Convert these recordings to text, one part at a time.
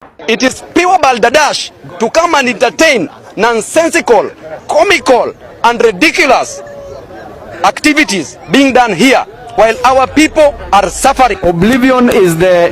It is pure balderdash to come and entertain nonsensical, comical, and ridiculous activities being done here while our people are suffering. Oblivion is the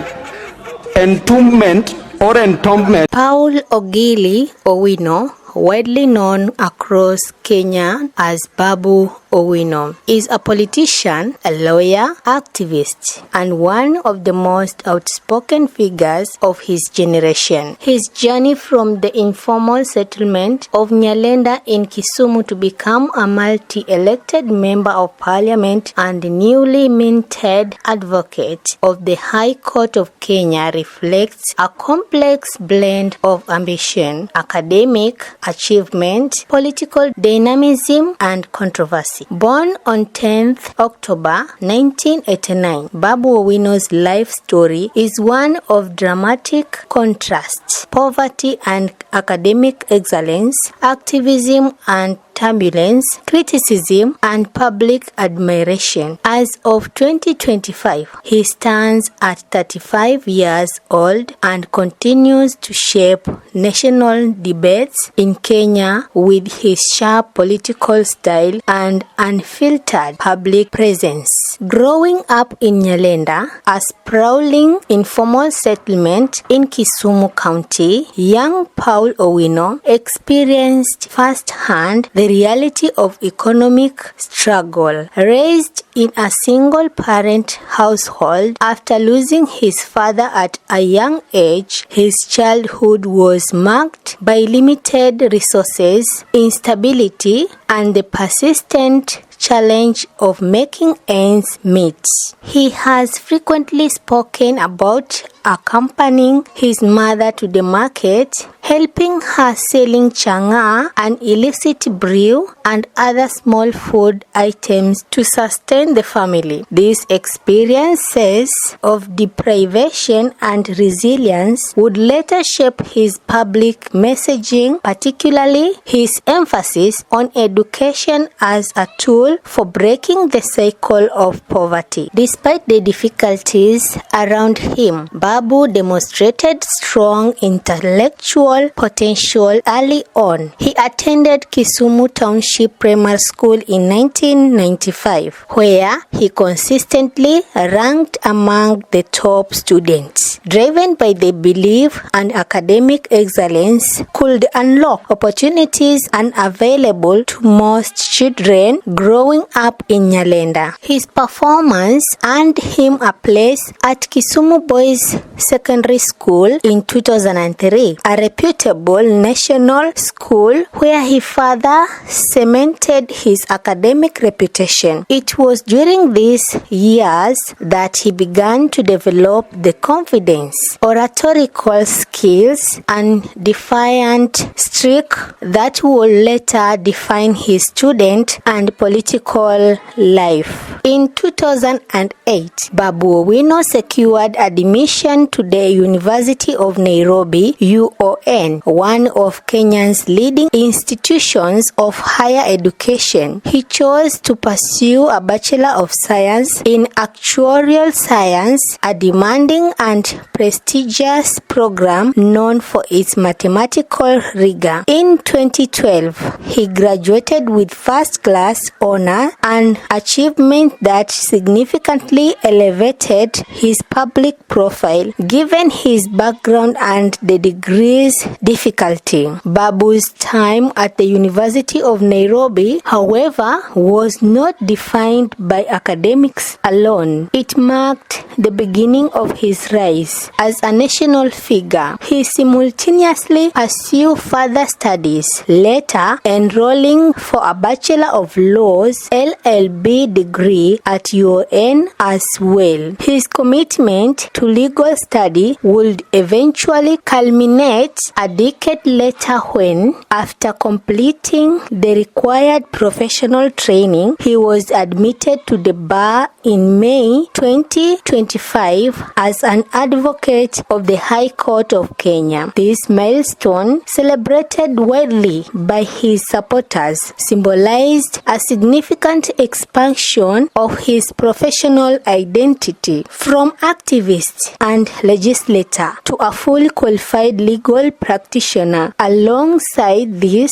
entombment or entombment. Paul Ongili Owino, widely known across Kenya as Babu Owino, is a politician, a lawyer, activist, and one of the most outspoken figures of his generation. His journey from the informal settlement of Nyalenda in Kisumu to become a multi-elected member of parliament and newly minted advocate of the High Court of Kenya reflects a complex blend of ambition, academic achievement, political dynamism, and controversy. Born on 10th October 1989, Babu Owino's life story is one of dramatic contrasts, poverty and academic excellence, activism and turbulence, criticism, and public admiration. As of 2025, he stands at 35 years old and continues to shape national debates in Kenya with his sharp political style and unfiltered public presence. Growing up in Nyalenda, a sprawling informal settlement in Kisumu County, young Paul Owino experienced firsthand the reality of economic struggle. Raised in a single-parent household after losing his father at a young age, his childhood was marked by limited resources, instability, and the persistent challenge of making ends meet. He has frequently spoken about accompanying his mother to the market, helping her selling changa, an illicit brew, and other small food items to sustain the family. These experiences of deprivation and resilience would later shape his public messaging, particularly his emphasis on education as a tool for breaking the cycle of poverty. Despite the difficulties around him, Babu demonstrated strong intellectual potential early on. He attended Kisumu Township Primary School in 1995, where he consistently ranked among the top students. Driven by the belief and academic excellence could unlock opportunities unavailable to most children growing up in Nyalenda. His performance earned him a place at Kisumu Boys Secondary School in 2003, a reputable national school where he further cemented his academic reputation. It was during these years that he began to develop the confidence, oratorical skills, and defiant streak that would later define his student and political life. In 2008, Babu Owino secured admission to the University of Nairobi, UON, one of Kenya's leading institutions of higher education. He chose to pursue a Bachelor of Science in Actuarial Science, a demanding and prestigious program known for its mathematical rigor. In 2012, he graduated with first-class honor, an achievement that significantly elevated his public profile given his background and the degree's difficulty. Babu's time at the University of Nairobi, however, was not defined by academics alone. It marked the beginning of his rise as a national figure. He simultaneously pursued further studies, later enrolling for a Bachelor of Laws LLB degree at UON as well. His commitment to legal study would eventually culminate A decade later, when, after completing the required professional training, he was admitted to the bar in May 2025 as an advocate of the High Court of Kenya. This milestone, celebrated widely by his supporters, symbolized a significant expansion of his professional identity from activist and legislator to a fully qualified legal practitioner. Alongside this,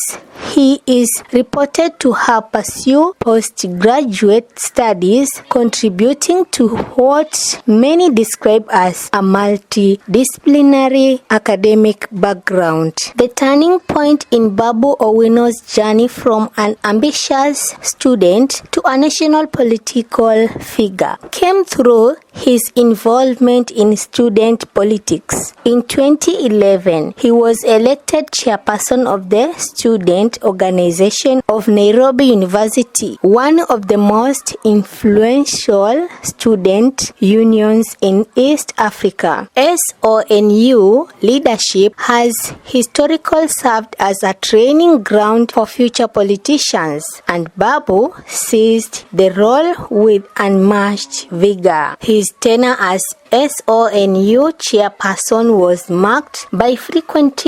he is reported to have pursued postgraduate studies, contributing to what many describe as a multidisciplinary academic background. The turning point in Babu Owino's journey from an ambitious student to a national political figure came through his involvement in student politics. In 2011, he was elected chairperson of the Student Organization of Nairobi University, one of the most influential student unions in East Africa. SONU leadership has historically served as a training ground for future politicians, and Babu seized the role with unmatched vigor. His tenure as SONU chairperson was marked by frequent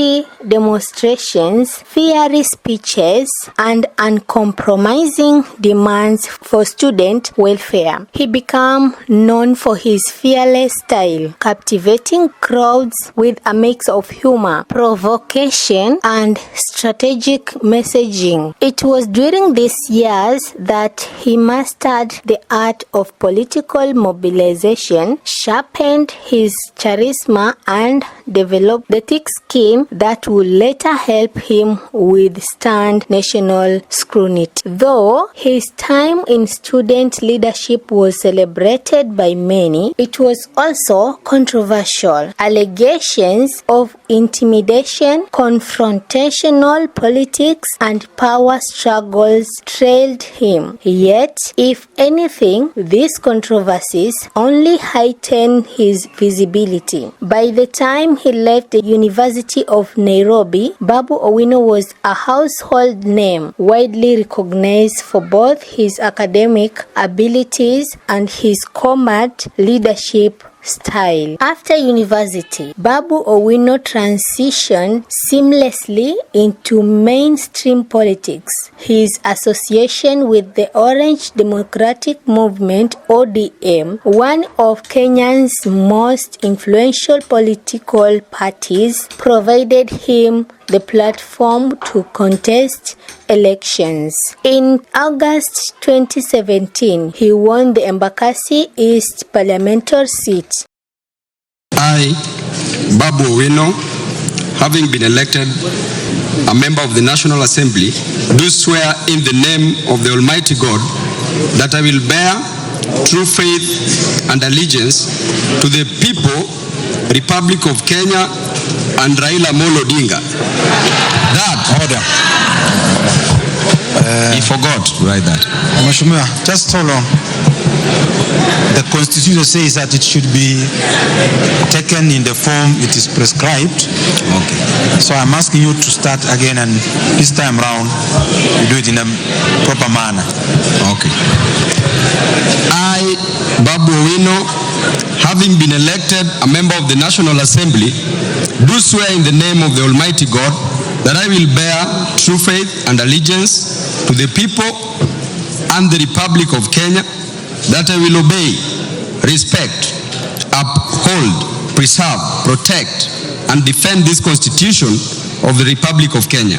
demonstrations, fiery speeches, and uncompromising demands for student welfare. He became known for his fearless style, captivating crowds with a mix of humor, provocation, and strategic messaging. It was during these years that he mastered the art of political mobilization, sharpened his charisma, and developed the thick skin that would later help him withstand national scrutiny. Though his time in student leadership was celebrated by many, it was also controversial. Allegations of intimidation, confrontational politics, and power struggles trailed him. Yet, if anything, these controversies only heightened his visibility. By the time he left the University of Nairobi, Babu Owino was a household name, widely recognized for both his academic abilities and his combat leadership style. After university, Babu Owino transitioned seamlessly into mainstream politics. His association with the Orange Democratic Movement (ODM), one of Kenya's most influential political parties, provided him the platform to contest elections. In August 2017, he won the Embakasi East parliamentary seat. I, Babu Owino, having been elected a member of the National Assembly, do swear in the name of the Almighty God that I will bear true faith and allegiance to the people, Republic of Kenya, and Raila Amolo Odinga. That order. He forgot to write that. Mheshimiwa, just hold on. The Constitution says that it should be taken in the form it is prescribed. Okay. So I'm asking you to start again, and this time round, you do it in a proper manner. Okay. I, Babu Owino, having been elected a member of the National Assembly, do swear in the name of the Almighty God that I will bear true faith and allegiance to the people and the Republic of Kenya, that I will obey, respect, uphold, preserve, protect, and defend this Constitution of the Republic of Kenya,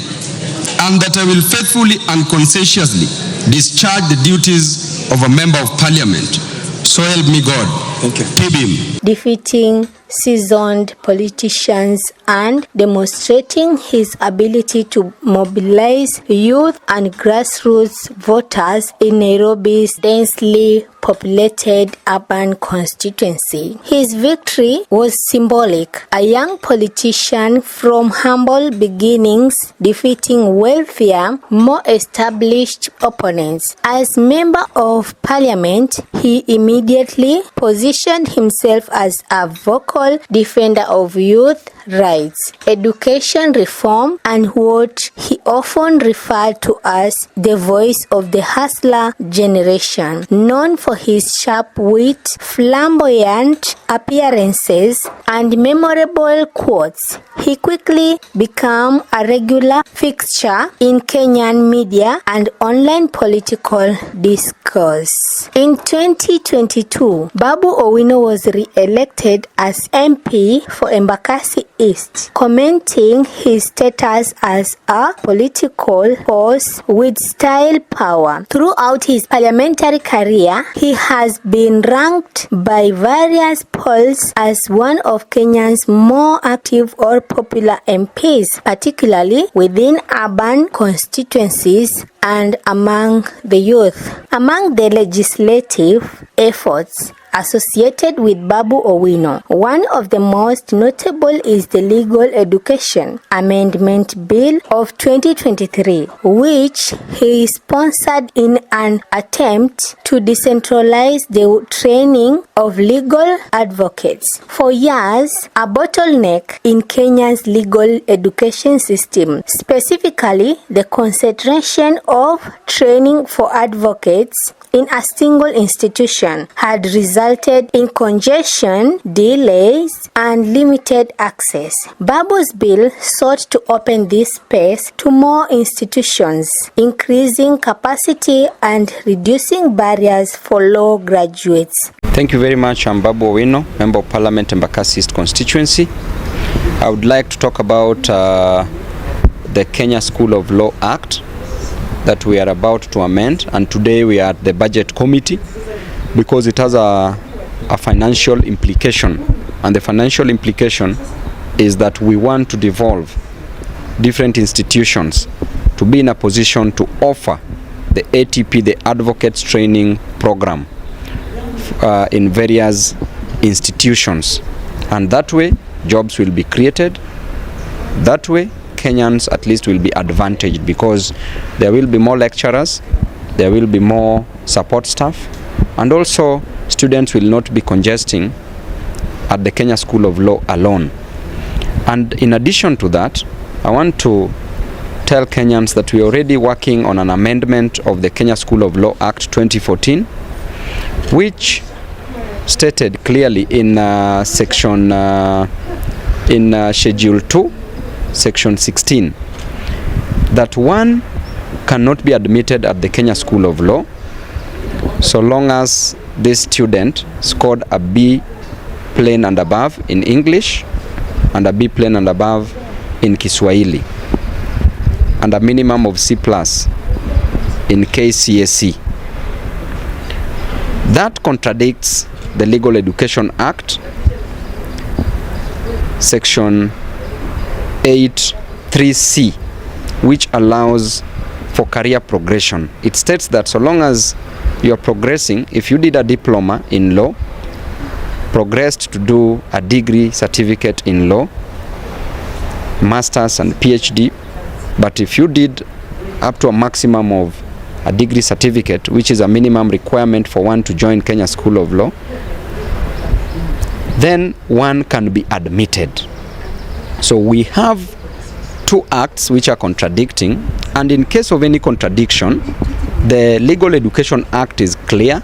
and that I will faithfully and conscientiously discharge the duties of a member of Parliament. So help me God. Thank you. Tibim. Defeating seasoned politicians and demonstrating his ability to mobilize youth and grassroots voters in Nairobi's densely populated urban constituency. His victory was symbolic, a young politician from humble beginnings defeating wealthier, more established opponents. As Member of Parliament, he immediately positioned himself as a vocal defender of youth rights, education reform, and what he often referred to as the voice of the hustler generation. Known for his sharp wit, flamboyant appearances, and memorable quotes, he quickly became a regular fixture in Kenyan media and online political discourse. In 2022, Babu Owino was re-elected as MP for Embakasi East, commenting his status as a political force with style power. Throughout his parliamentary career, he has been ranked by various polls as one of Kenya's more active or popular MPs, particularly within urban constituencies and among the youth. Among the legislative efforts associated with Babu Owino, one of the most notable is the Legal Education Amendment Bill of 2023, which he sponsored in an attempt to decentralize the training of legal advocates. For years, a bottleneck in Kenya's legal education system, specifically the concentration of training for advocates in a single institution, had resulted in congestion, delays, and limited access. Babu's bill sought to open this space to more institutions, increasing capacity and reducing barriers for law graduates. Thank you very much. I'm Babu Owino, Member of Parliament, Embakasi East constituency. I would like to talk about the Kenya School of Law Act that we are about to amend, and today we are at the budget committee because it has a financial implication, and the financial implication is that we want to devolve different institutions to be in a position to offer the ATP, the Advocates Training Program, in various institutions, and that way jobs will be created. That way Kenyans at least will be advantaged because there will be more lecturers, there will be more support staff, and also students will not be congesting at the Kenya School of Law alone. And in addition to that, I want to tell Kenyans that we are already working on an amendment of the Kenya School of Law Act 2014, which stated clearly in Schedule 2, Section 16, that one cannot be admitted at the Kenya School of Law so long as this student scored a B plain and above in English and a B plain and above in Kiswahili and a minimum of C+ in KCSE. That contradicts the Legal Education Act, Section 8(3)(c), which allows for career progression. It states that so long as you are progressing, if you did a diploma in law, progressed to do a degree certificate in law, masters and PhD, but if you did up to a maximum of a degree certificate, which is a minimum requirement for one to join Kenya School of Law, then one can be admitted. So we have two acts which are contradicting, and in case of any contradiction, the Legal Education Act is clear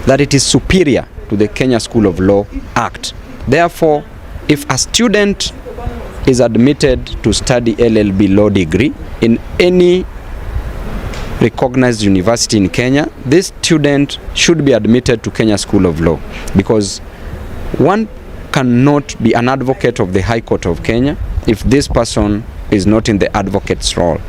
that it is superior to the Kenya School of Law Act. Therefore, if a student is admitted to study LLB law degree in any recognized university in Kenya, this student should be admitted to Kenya School of Law, because one cannot be an advocate of the High Court of Kenya if this person is not in the advocate's role.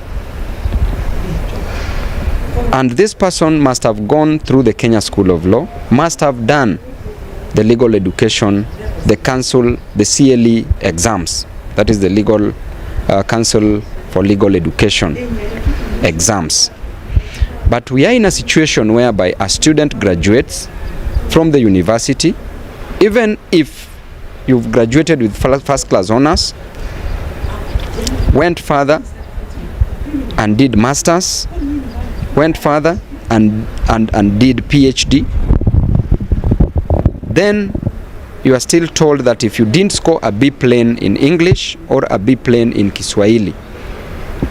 And this person must have gone through the Kenya School of Law, must have done the legal education, the council, the CLE exams, that is the Legal Council for Legal Education exams. But we are in a situation whereby a student graduates from the university, even if you've graduated with first class honors, went further and did masters, went further and did PhD, then you are still told that if you didn't score a B plane in English or a B plane in Kiswahili,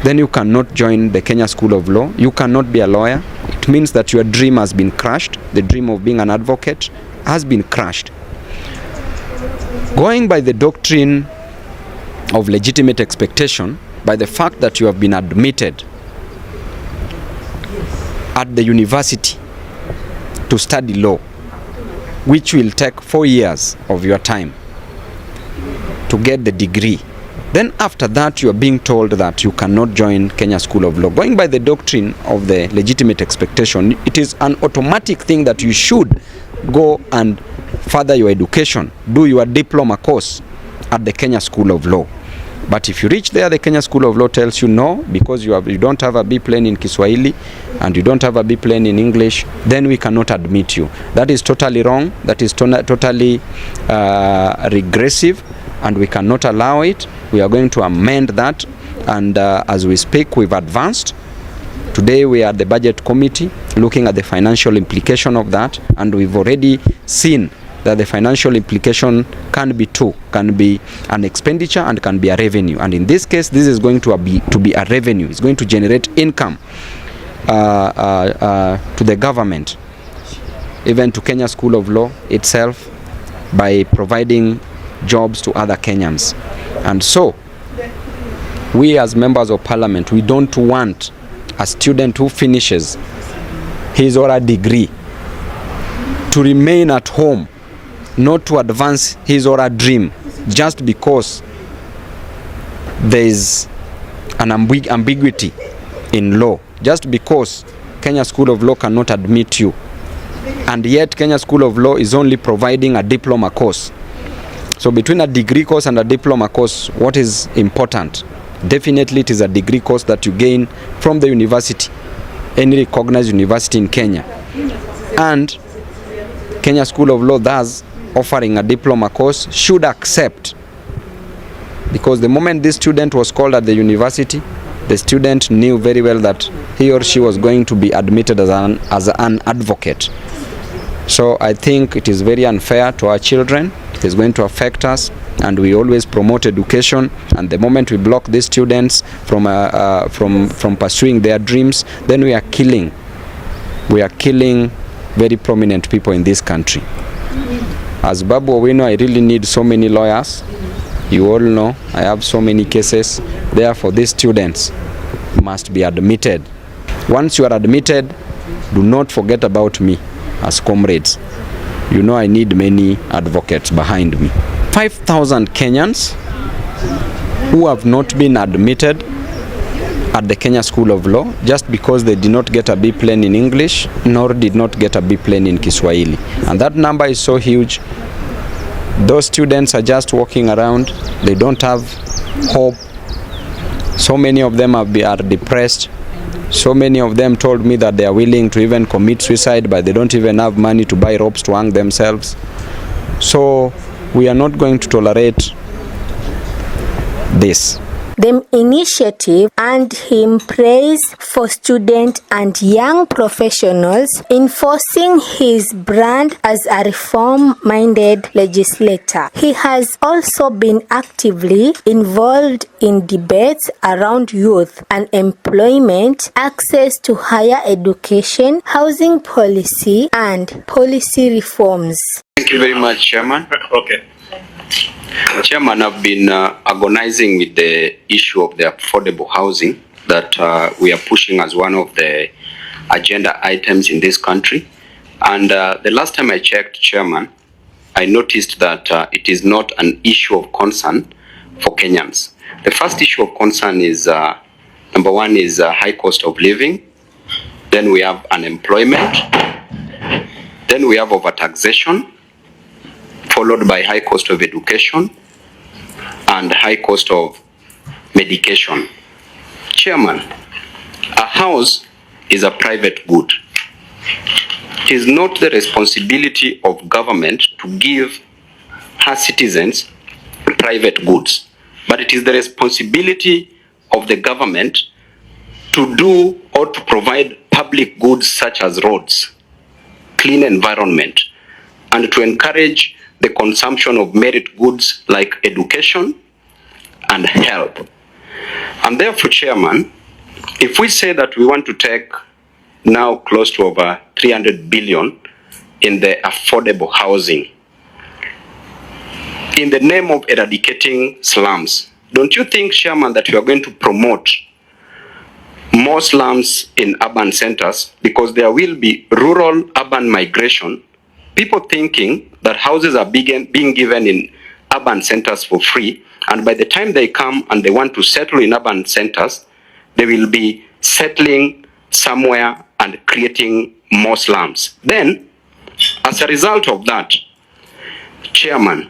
then you cannot join the Kenya School of Law. You cannot be a lawyer. It means that your dream has been crushed. The dream of being an advocate has been crushed. Going by the doctrine of legitimate expectation, by the fact that you have been admitted at the university to study law, which will take 4 years of your time to get the degree. Then after that, you are being told that you cannot join Kenya School of Law. Going by the doctrine of the legitimate expectation, it is an automatic thing that you should go and further your education, do your diploma course at the Kenya School of Law. But if you reach there, the Kenya School of Law tells you no, because you don't have a B plane in Kiswahili and you don't have a B plane in English, then we cannot admit you. That is totally wrong. That is totally regressive, and we cannot allow it. We are going to amend that, and as we speak, we've advanced. Today we are at the budget committee looking at the financial implication of that, and we've already seen that the financial implication can be two, can be an expenditure and can be a revenue. And in this case, this is going to be a revenue. It's going to generate income to the government, even to Kenya School of Law itself, by providing jobs to other Kenyans. And so, we as members of parliament, we don't want a student who finishes his or her degree to remain at home, not to advance his or her dream, just because there is an ambiguity in law, just because Kenya School of Law cannot admit you, and yet Kenya School of Law is only providing a diploma course. So between a degree course and a diploma course, what is important? Definitely it is a degree course that you gain from the university, any recognized university in Kenya. And Kenya School of Law, thus offering a diploma course, should accept, because the moment this student was called at the university, the student knew very well that he or she was going to be admitted as an advocate. So I think it is very unfair to our children. It is going to affect us, and we always promote education, and the moment we block these students from pursuing their dreams, then we are killing very prominent people in this country. As Babu Owino, I really need so many lawyers. You all know I have so many cases. Therefore, these students must be admitted. Once you are admitted, do not forget about me as comrades. You know I need many advocates behind me. 5,000 Kenyans who have not been admitted at the Kenya School of Law just because they did not get a B plane in English nor did not get a B plane in Kiswahili. And that number is so huge. Those students are just walking around. They don't have hope. So many of them are depressed. So many of them told me that they are willing to even commit suicide, but they don't even have money to buy ropes to hang themselves. So we are not going to tolerate this. The initiative earned him praise for student and young professionals, enforcing his brand as a reform-minded legislator. He has also been actively involved in debates around youth and employment, access to higher education, housing policy, and policy reforms. Thank you very much, Chairman. Okay. Chairman, I've been agonizing with the issue of the affordable housing that we are pushing as one of the agenda items in this country. And the last time I checked, Chairman, I noticed that it is not an issue of concern for Kenyans. The first issue of concern is, number one, is high cost of living. Then we have unemployment. Then we have overtaxation, followed by high cost of education and high cost of medication. Chairman, a house is a private good. It is not the responsibility of government to give her citizens private goods, but it is the responsibility of the government to do or to provide public goods such as roads, clean environment, and to encourage the consumption of merit goods like education and health. And therefore, Chairman, if we say that we want to take now close to over 300 billion in the affordable housing, in the name of eradicating slums, don't you think, Chairman, that we are going to promote more slums in urban centers, because there will be rural-urban migration, people thinking that houses are being given in urban centers for free, and by the time they come and they want to settle in urban centers, they will be settling somewhere and creating more slums. Then, as a result of that, Chairman,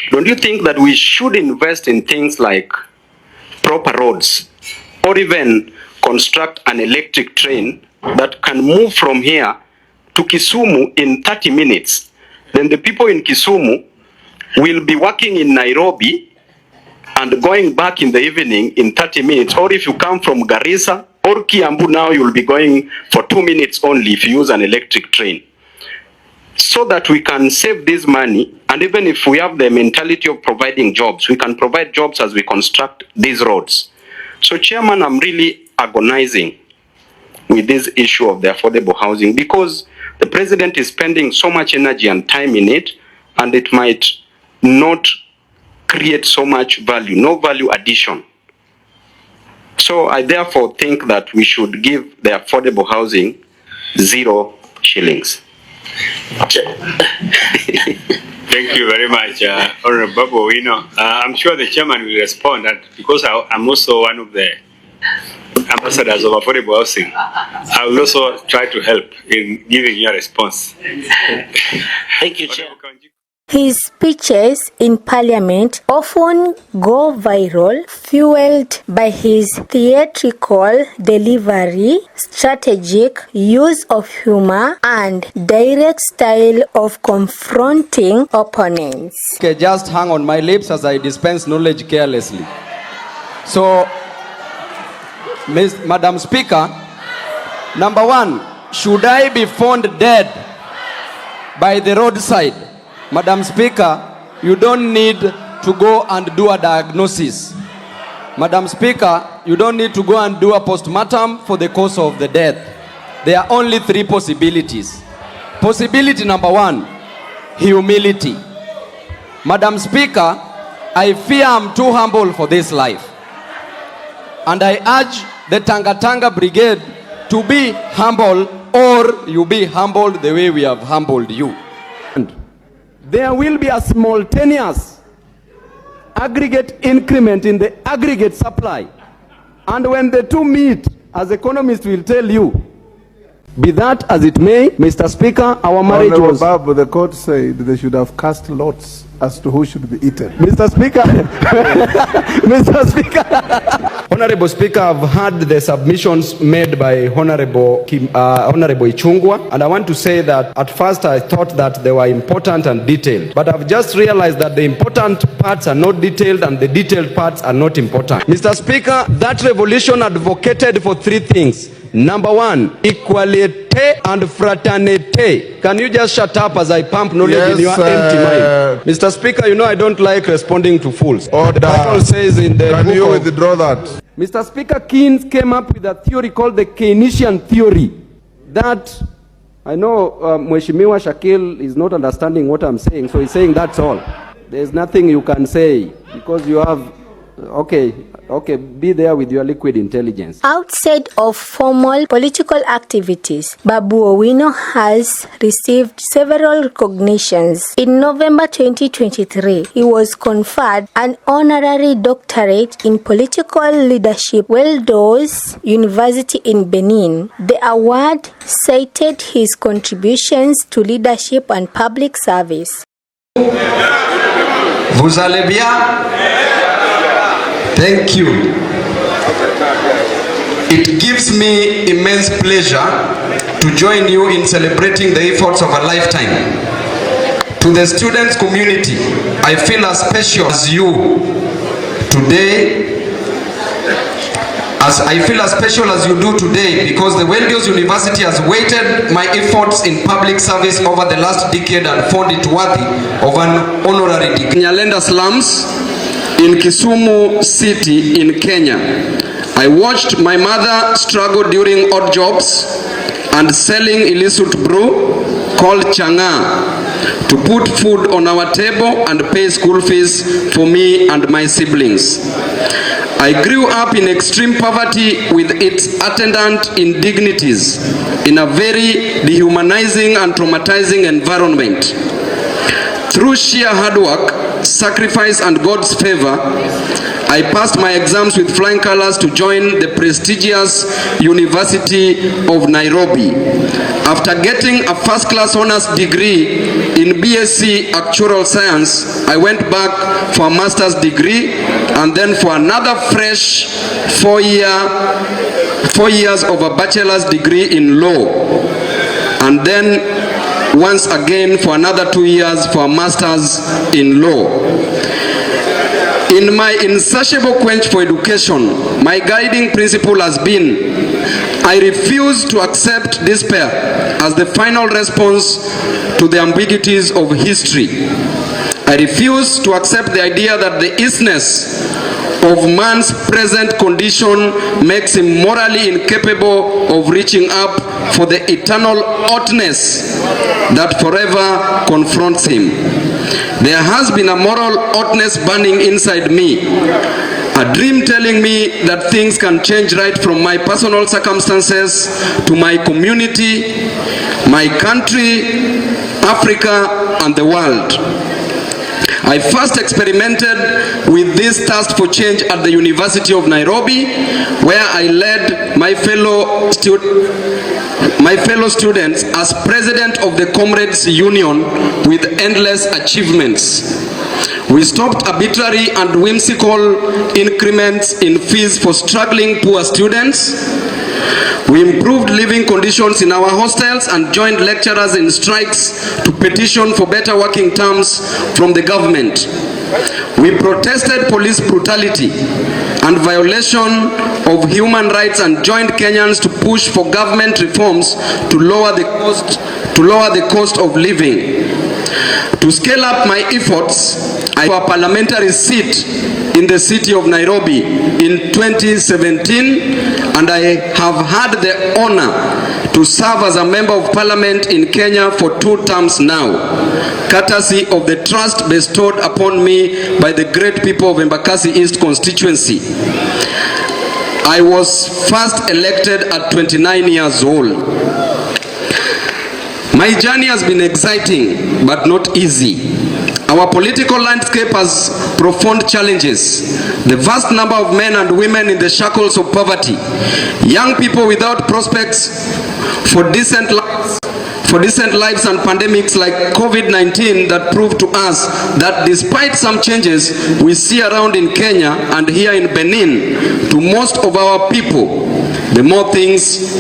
don't you think that we should invest in things like proper roads, or even construct an electric train that can move from here to Kisumu in 30 minutes? Then the people in Kisumu will be working in Nairobi and going back in the evening in 30 minutes. Or if you come from Garissa or Kiambu now, you will be going for 2 minutes only if you use an electric train. So that we can save this money, and even if we have the mentality of providing jobs, we can provide jobs as we construct these roads. So, Chairman, I'm really agonizing with this issue of the affordable housing, because the President is spending so much energy and time in it, and it might not create so much value, no value addition. So I therefore think that we should give the affordable housing 0 shillings. Thank you very much, Honorable Babu Owino. I'm sure the chairman will respond, that because I'm also one of the ambassadors of affordable housing, I will also try to help in giving you a response. Thank you, Chair. His speeches in Parliament often go viral, fueled by his theatrical delivery, strategic use of humor, and direct style of confronting opponents. Okay, just hang on my lips as I dispense knowledge carelessly. So, Madam Speaker, number 1, should I be found dead by the roadside? Madam Speaker, you don't need to go and do a diagnosis. Madam Speaker, you don't need to go and do a postmortem for the cause of the death. There are only 3 possibilities. Possibility number 1, humility. Madam Speaker, I fear I'm too humble for this life. And I urge the Tanga Tanga Brigade to be humble, or you be humbled the way we have humbled you. There will be a simultaneous aggregate increment in the aggregate supply. And when the two meet, as economists will tell you, be that as it may, Mr. Speaker, our marriage was... Babu, the court said they should have cast lots as to who should be eaten. Mr. Speaker, Mr. Speaker. Honorable Speaker, I've heard the submissions made by Honorable Ichungwa, and I want to say that at first I thought that they were important and detailed, but I've just realized that the important parts are not detailed and the detailed parts are not important. Mr. Speaker, that revolution advocated for 3 things. Number 1, equality and fraternity. Can you just shut up as I pump knowledge in your empty mind? Mr. Speaker, you know I don't like responding to fools. Order. The Bible says in the Can book you of... withdraw that? Mr. Speaker, Keynes came up with a theory called the Keynesian theory. That, I know Mheshimiwa Shakil is not understanding what I'm saying, so he's saying that's all. There's nothing you can say because you have... Okay, be there with your liquid intelligence. Outside of formal political activities, Babu Owino has received several recognitions. In November 2023, he was conferred an honorary doctorate in political leadership, Weldos University in Benin. The award cited his contributions to leadership and public service. Vous allez bien? Thank you. It gives me immense pleasure to join you in celebrating the efforts of a lifetime. To the students community, I feel as special as you today, as I feel as special as you do today, because the Weldios University has weighted my efforts in public service over the last decade and found it worthy of an honorary degree. Nyalenda slums in Kisumu city in Kenya. I watched my mother struggle during odd jobs and selling illicit brew called changa to put food on our table and pay school fees for me and my siblings. I grew up in extreme poverty with its attendant indignities in a very dehumanizing and traumatizing environment. Through sheer hard work, sacrifice and God's favor, I passed my exams with flying colors to join the prestigious University of Nairobi. After getting a first-class honors degree in BSc Actuarial Science, I went back for a master's degree and then for another fresh 4 years of a bachelor's degree in law, and then once again for another 2 years for a master's in law. In my insatiable quench for education, my guiding principle has been, I refuse to accept despair as the final response to the ambiguities of history. I refuse to accept the idea that the isness of man's present condition makes him morally incapable of reaching up for the eternal oughtness that forever confronts him. There has been a moral oughtness burning inside me, a dream telling me that things can change right from my personal circumstances to my community, my country, Africa, and the world. I first experimented with this thirst for change at the University of Nairobi, where I led my fellow students as president of the Comrades Union with endless achievements. We stopped arbitrary and whimsical increments in fees for struggling poor students. We improved living conditions in our hostels and joined lecturers in strikes to petition for better working terms from the government. We protested police brutality and violation of human rights and joined Kenyans to push for government reforms to lower the cost of living. To scale up my efforts, I got a parliamentary seat in the city of Nairobi in 2017, and I have had the honor to serve as a member of parliament in Kenya for 2 terms now, courtesy of the trust bestowed upon me by the great people of Embakasi East constituency. I was first elected at 29 years old. My journey has been exciting but not easy. Our political landscape has profound challenges. The vast number of men and women in the shackles of poverty, young people without prospects for decent lives and pandemics like COVID-19 that prove to us that despite some changes we see around in Kenya and here in Benin, to most of our people, the more things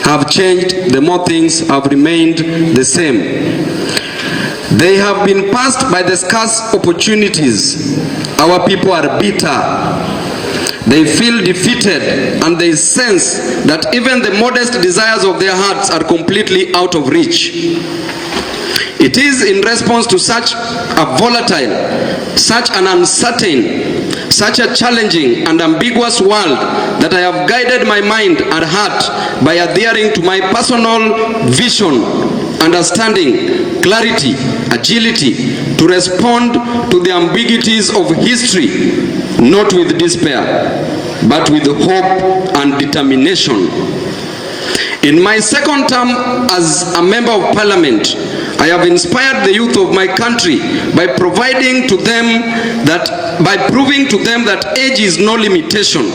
have changed, the more things have remained the same. They have been passed by the scarce opportunities. Our people are bitter. They feel defeated and they sense that even the modest desires of their hearts are completely out of reach. It is in response to such a volatile, such an uncertain, such a challenging and ambiguous world that I have guided my mind and heart by adhering to my personal vision, understanding, clarity, agility to respond to the ambiguities of history, not with despair, but with hope and determination. In my second term as a member of parliament, I have inspired the youth of my country by proving to them that age is no limitation,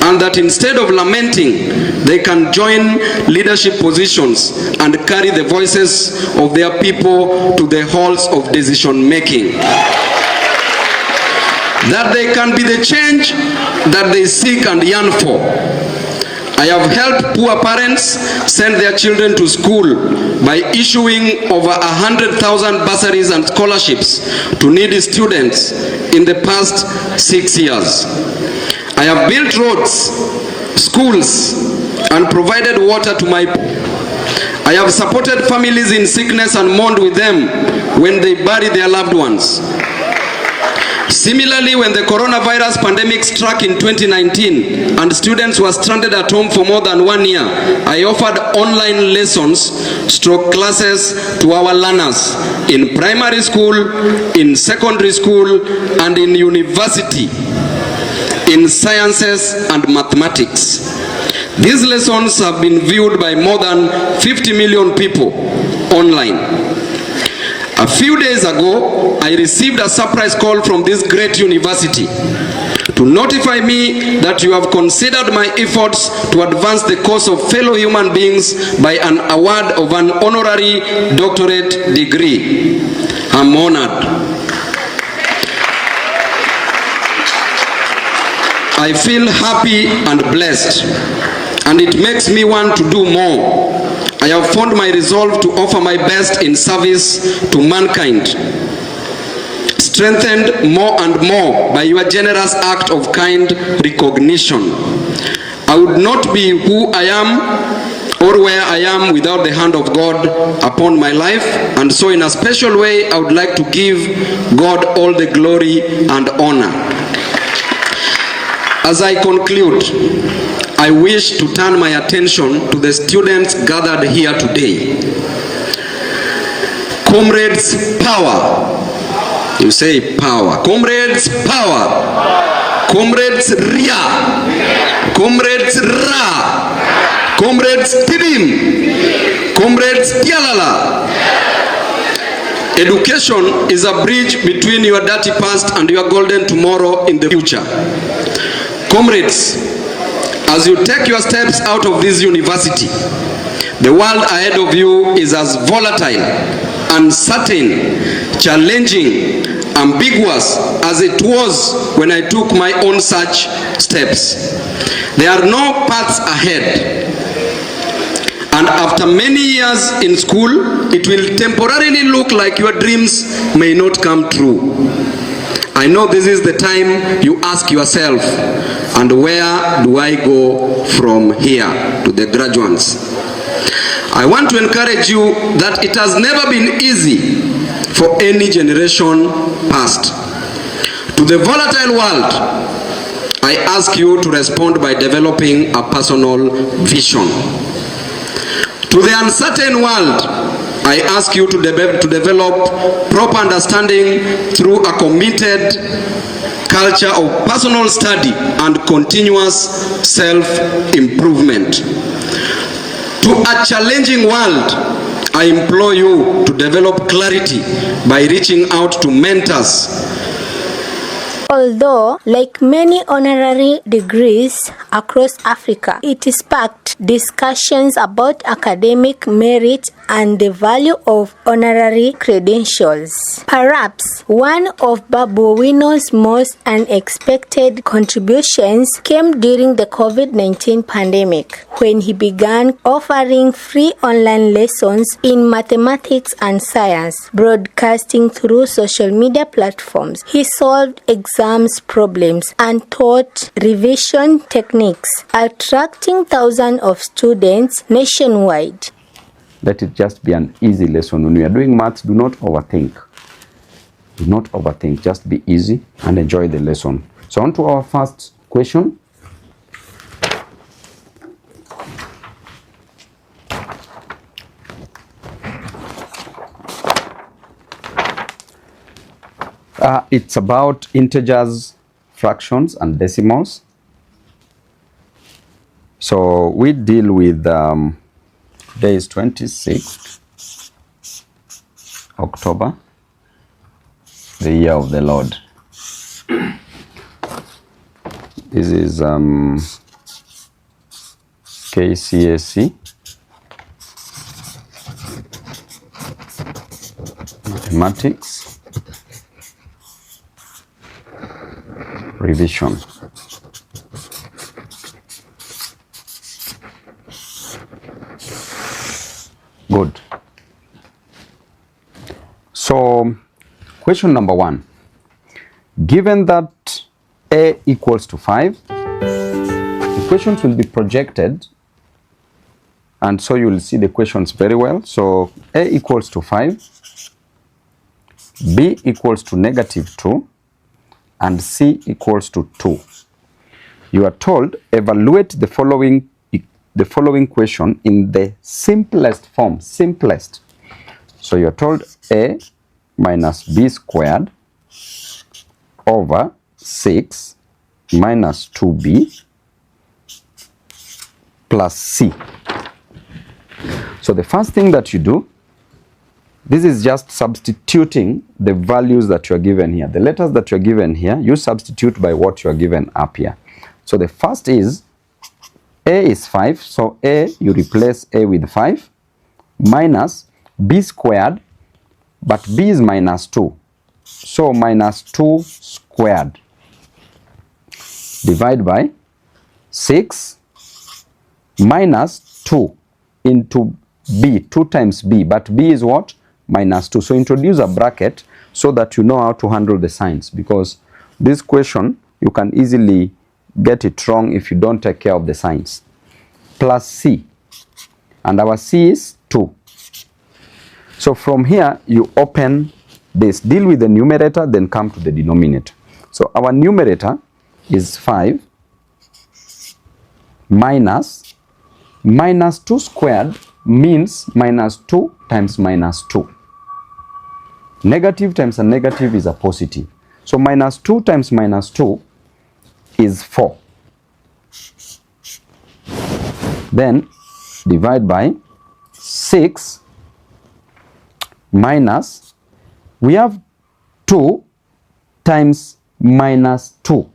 and that instead of lamenting, they can join leadership positions and carry the voices of their people to the halls of decision making. That they can be the change that they seek and yearn for. I have helped poor parents send their children to school by issuing over 100,000 bursaries and scholarships to needy students in the past 6 years. I have built roads, schools, and provided water to my people. I have supported families in sickness and mourned with them when they bury their loved ones. Similarly, when the coronavirus pandemic struck in 2019 and students were stranded at home for more than 1 year, I offered online lessons, classes to our learners in primary school, in secondary school, and in university, in sciences and mathematics. These lessons have been viewed by more than 50 million people online. A few days ago, I received a surprise call from this great university to notify me that you have considered my efforts to advance the cause of fellow human beings by an award of an honorary doctorate degree. I'm honored. I feel happy and blessed, and it makes me want to do more. I have found my resolve to offer my best in service to mankind, strengthened more and more by your generous act of kind recognition. I would not be who I am or where I am without the hand of God upon my life, and so in a special way I would like to give God all the glory and honor. As I conclude, I wish to turn my attention to the students gathered here today. Comrades, power. You say power. Comrades, power. Comrades, ria. Comrades, ra. Comrades, tibim. Comrades, tialala. Education is a bridge between your dirty past and your golden tomorrow in the future. Comrades, as you take your steps out of this university, the world ahead of you is as volatile, uncertain, challenging, ambiguous as it was when I took my own such steps. There are no paths ahead. And after many years in school, it will temporarily look like your dreams may not come true. I know this is the time you ask yourself, and where do I go from here to the graduates? I want to encourage you that it has never been easy for any generation past. To the volatile world, I ask you to respond by developing a personal vision. To the uncertain world, I ask you to develop proper understanding through a committed culture of personal study and continuous self-improvement. To a challenging world, I implore you to develop clarity by reaching out to mentors. Although, like many honorary degrees across Africa, it sparked discussions about academic merit and the value of honorary credentials. Perhaps one of Babu Owino's most unexpected contributions came during the COVID-19 pandemic, when he began offering free online lessons in mathematics and science, broadcasting through social media platforms. He solved exams problems and taught revision techniques, attracting thousands of students nationwide. Let it just be an easy lesson. When you are doing maths, do not overthink. Do not overthink. Just be easy and enjoy the lesson. So on to our first question. It's about integers, fractions, and decimals. So we deal with today is 26th October, the year of the Lord. This is KCSE mathematics revision. Good. So, question number 1. Given that A equals to 5, the questions will be projected, and so you will see the questions very well. So, A equals to 5, B equals to -2, and C equals to 2. You are told evaluate the following question in the simplest form, simplest. So you are told A minus B squared over 6 minus 2B plus C. So the first thing that you do, this is just substituting the values that you are given here. The letters that you are given here, you substitute by what you are given up here. So the first is A is 5, so A, you replace A with 5, minus B squared, but B is -2. So -2 squared, divide by 6 minus 2 into B, 2 times B, but B is what? -2. So introduce a bracket so that you know how to handle the signs, because this question, you can easily get it wrong if you don't take care of the signs. Plus C, and our C is 2. So from here, you open this, deal with the numerator, then come to the denominator. So our numerator is 5 minus -2 squared means -2 times -2. Negative times a negative is a positive. So -2 times -2 is 4. Then divide by 6 minus, we have 2 times -2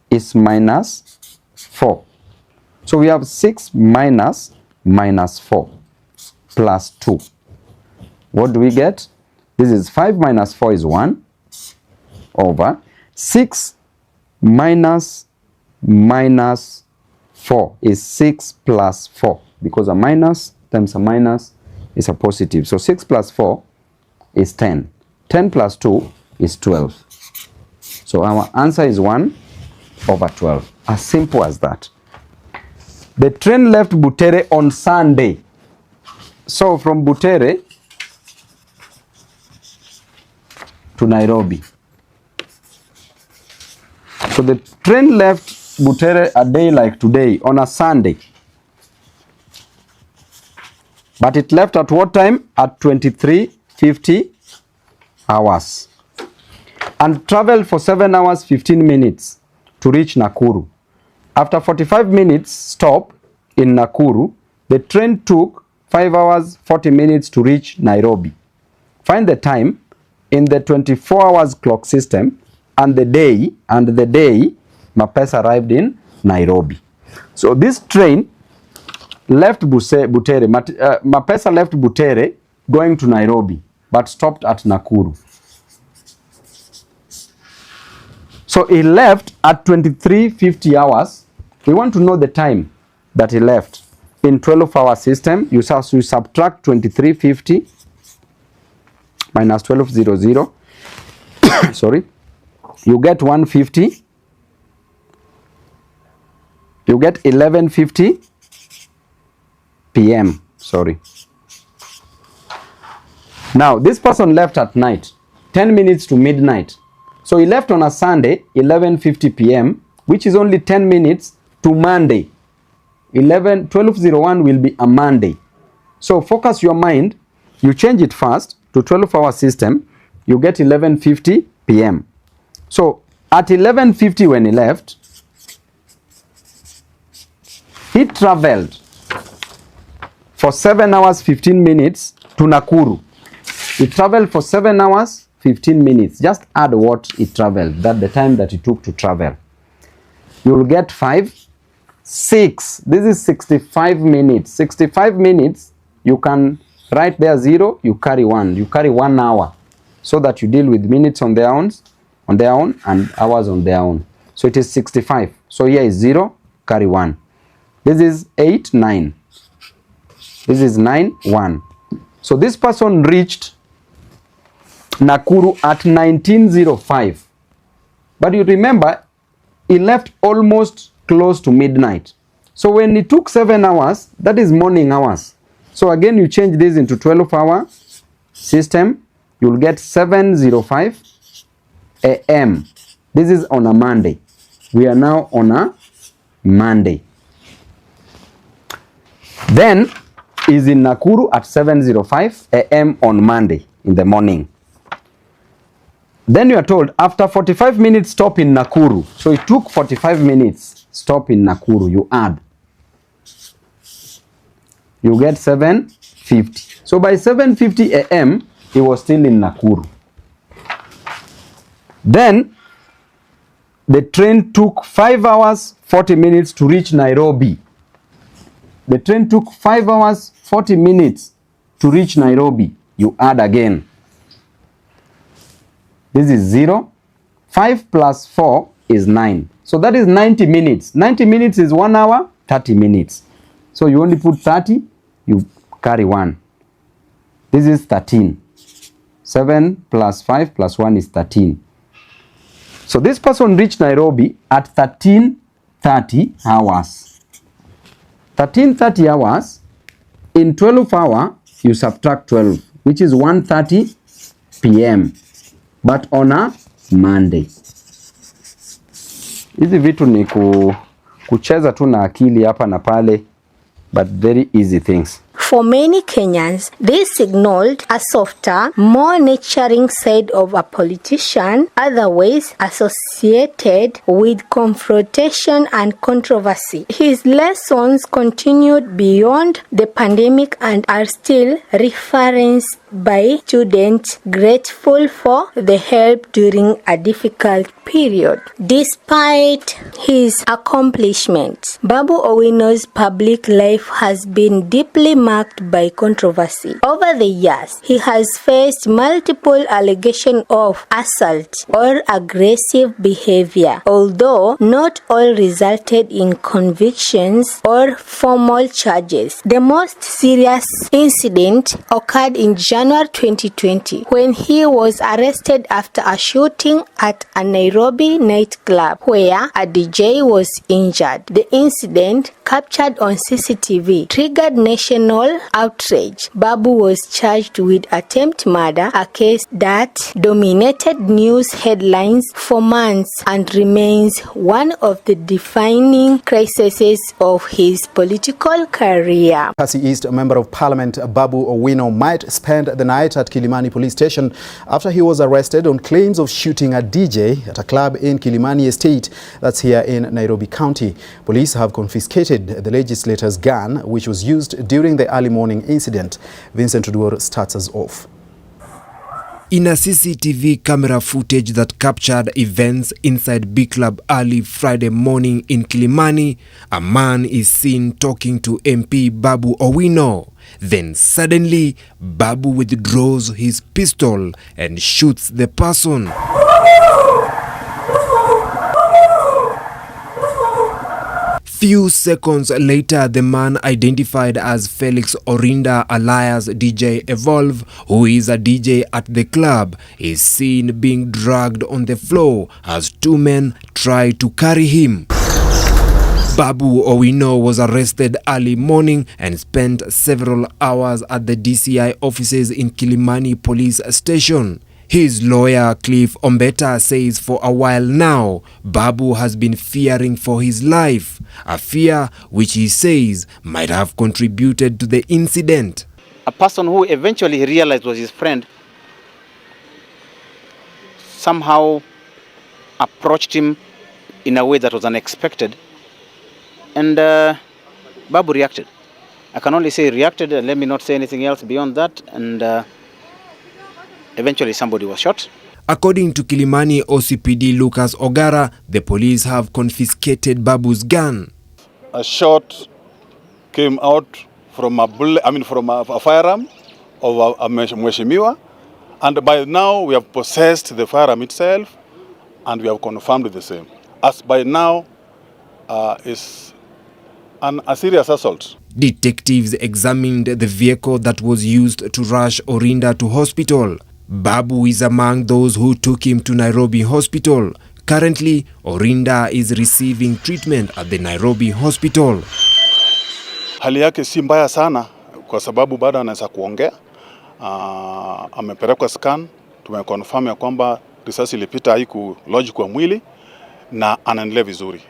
is -4. So we have 6 minus -4 plus 2. What do we get? This is 5 minus 4 is 1 over 6 minus -4 is 6 plus 4, because a minus times a minus is a positive. So 6 plus 4 is 10. 10 plus 2 is 12. So our answer is 1 over 12. As simple as that. The train left Butere on Sunday. So from Butere to Nairobi. So the train left Butere a day like today on a Sunday. But it left at what time? At 23:50 hours. And traveled for 7 hours 15 minutes to reach Nakuru. After 45 minutes stop in Nakuru, the train took 5 hours 40 minutes to reach Nairobi. Find the time in the 24 hours clock system and the day Mapesa arrived in Nairobi. So this train left Butere, Mapesa left Butere going to Nairobi, but stopped at Nakuru. So he left at 23:50 hours. We want to know the time that he left. In 12-hour system, you subtract 23:50 minus 12:00. Sorry. You get 1:50. You get 11:50 p.m. Sorry. Now, this person left at night, 10 minutes to midnight. So he left on a Sunday, 11:50 p.m., which is only 10 minutes to Monday. 12:01 will be a Monday. So focus your mind. You change it first to 12-hour system. You get 11:50 p.m. So at 11:50 when he left, he traveled for 7 hours 15 minutes to Nakuru. He traveled for 7 hours 15 minutes. Just add what he traveled, that the time that he took to travel. You will get 5, 6. This is 65 minutes. 65 minutes, you can write there 0, you carry 1. You carry 1 hour so that you deal with minutes on their own and hours on their own. So it is 65. So here is 0, carry 1. This is 8, 9. This is 9, 1. So this person reached Nakuru at 19:05. But you remember, he left almost close to midnight. So when it took 7 hours, that is morning hours. So again, you change this into 12-hour system, you'll get 7:05 a.m. This is on a Monday. We are now on a Monday. Then is in Nakuru at 7:05 a.m. on Monday in the morning. Then you are told after 45 minutes stop in Nakuru. So it took 45 minutes stop in Nakuru. You add. You get 7:50. So by 7:50 a.m. he was still in Nakuru. Then the train took 5 hours 40 minutes to reach Nairobi. The train took 5 hours 40 minutes to reach Nairobi. You add again. This is 0. 5 plus 4 is 9. So that is 90 minutes. 90 minutes is 1 hour, 30 minutes. So you only put 30, you carry 1. This is 13. 7 plus 5 plus 1 is 13. So this person reached Nairobi at 13:30 hours. 13:30 hours, in 12 hours, you subtract 12, which is 1:30 p.m. But on a Monday. Hizi vitu ni kucheza tu na akili hapa na pale, but very easy things. For many Kenyans, this signaled a softer, more nurturing side of a politician, otherwise associated with confrontation and controversy. His lessons continued beyond the pandemic and are still referenced by students grateful for the help during a difficult period. Despite his accomplishments, Babu Owino's public life has been deeply marked by controversy. Over the years, he has faced multiple allegations of assault or aggressive behavior, although not all resulted in convictions or formal charges. The most serious incident occurred in January 2020 when he was arrested after a shooting at a Nairobi nightclub where a DJ was injured. The incident, captured on CCTV, triggered national outrage. Babu was charged with attempted murder, a case that dominated news headlines for months and remains one of the defining crises of his political career. Embakasi East Member of Parliament Babu Owino might spend the night at Kilimani Police Station after he was arrested on claims of shooting a DJ at a club in Kilimani Estate, that's here in Nairobi County. Police have confiscated the legislator's gun, which was used during the early morning incident. Vincent Duor starts us off. In a CCTV camera footage that captured events inside B Club early Friday morning in Kilimani, a man is seen talking to MP Babu Owino. Then suddenly, Babu withdraws his pistol and shoots the person. Few seconds later, the man identified as Felix Orinda alias DJ Evolve, who is a DJ at the club, is seen being dragged on the floor as two men try to carry him. Babu Owino was arrested early morning and spent several hours at the DCI offices in Kilimani Police Station. His lawyer, Cliff Ombeta, says for a while now, Babu has been fearing for his life, a fear which he says might have contributed to the incident. A person who eventually he realized was his friend somehow approached him in a way that was unexpected, and Babu reacted. I can only say reacted, let me not say anything else beyond that, and eventually somebody was shot. According to Kilimani OCPD Lucas Ogara, the police have confiscated Babu's gun. A shot came out from a bullet, from a firearm of a mheshimiwa, and by now we have possessed the firearm itself and we have confirmed the same. As by now is a serious assault. Detectives examined the vehicle that was used to rush Orinda to hospital. Babu is among those who took him to Nairobi Hospital. Currently, Orinda is receiving treatment at the Nairobi Hospital. Hali yake si mbaya sana kwa sababu bado anaweza kuongea. Amepelekwa scan, tumeconfirm ya kwamba risasi ilipita haiku lodge kwa mwili na anaendelea vizuri.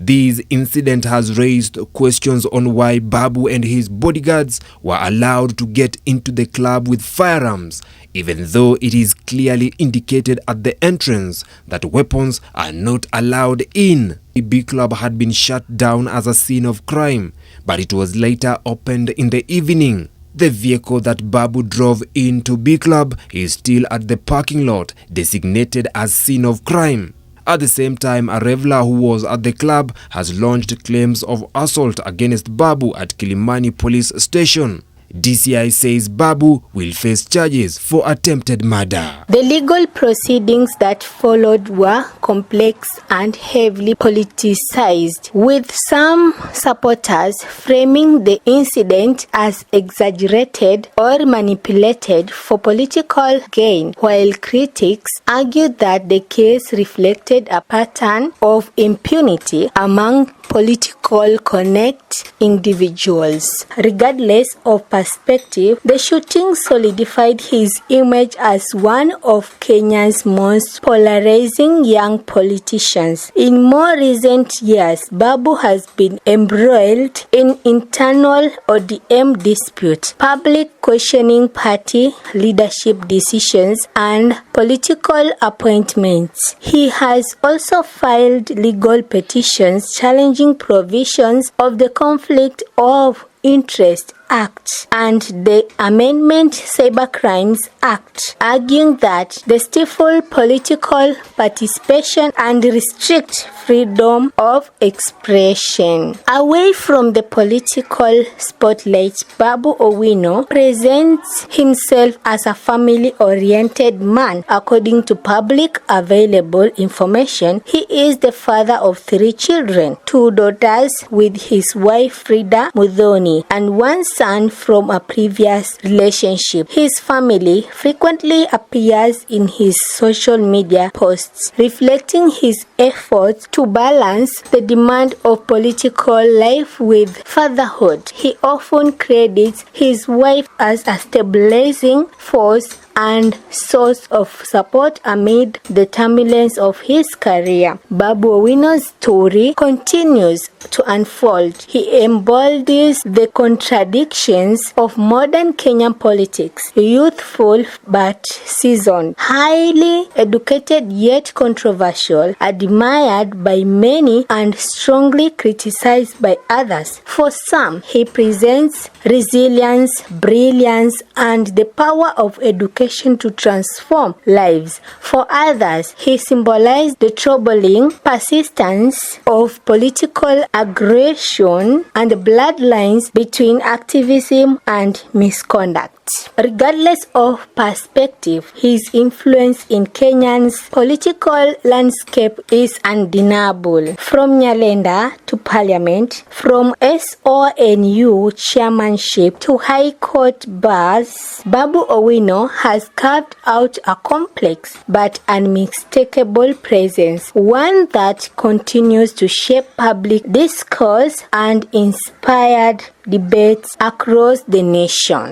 This incident has raised questions on why Babu and his bodyguards were allowed to get into the club with firearms, even though it is clearly indicated at the entrance that weapons are not allowed in. The B club had been shut down as a scene of crime, but it was later opened in the evening. The vehicle that Babu drove into B club is still at the parking lot, designated as scene of crime. At the same time, a reveler who was at the club has launched claims of assault against Babu at Kilimani police station. DCI says Babu will face charges for attempted murder. The legal proceedings that followed were complex and heavily politicized, with some supporters framing the incident as exaggerated or manipulated for political gain, while critics argued that the case reflected a pattern of impunity among political connect individuals. Regardless of perspective, the shooting solidified his image as one of Kenya's most polarizing young politicians. In more recent years, Babu has been embroiled in internal ODM dispute, public questioning party leadership decisions, and political appointments. He has also filed legal petitions challenging provisions of the Conflict of Interest Act and the Amendment Cybercrimes Act, arguing that they stifle political participation and restrict freedom of expression. Away from the political spotlight, Babu Owino presents himself as a family-oriented man. According to public available information, he is the father of 3 children, 2 daughters with his wife Frida Muthoni, and 1 son from a previous relationship. His family frequently appears in his social media posts, reflecting his efforts to balance the demand of political life with fatherhood. He often credits his wife as a stabilizing force and source of support amid the turbulence of his career. Babu Owino's story continues to unfold. He embodies the contradictions of modern Kenyan politics: youthful but seasoned, highly educated yet controversial, admired by many and strongly criticized by others. For some, he presents resilience, brilliance, and the power of education to transform lives. For others, he symbolized the troubling persistence of political aggression and the bloodlines between activism and misconduct. Regardless of perspective, his influence in Kenya's political landscape is undeniable. From Nyalenda to Parliament, from SONU chairmanship to High Court bars, Babu Owino has carved out a complex but unmistakable presence, one that continues to shape public discourse and inspired debates across the nation.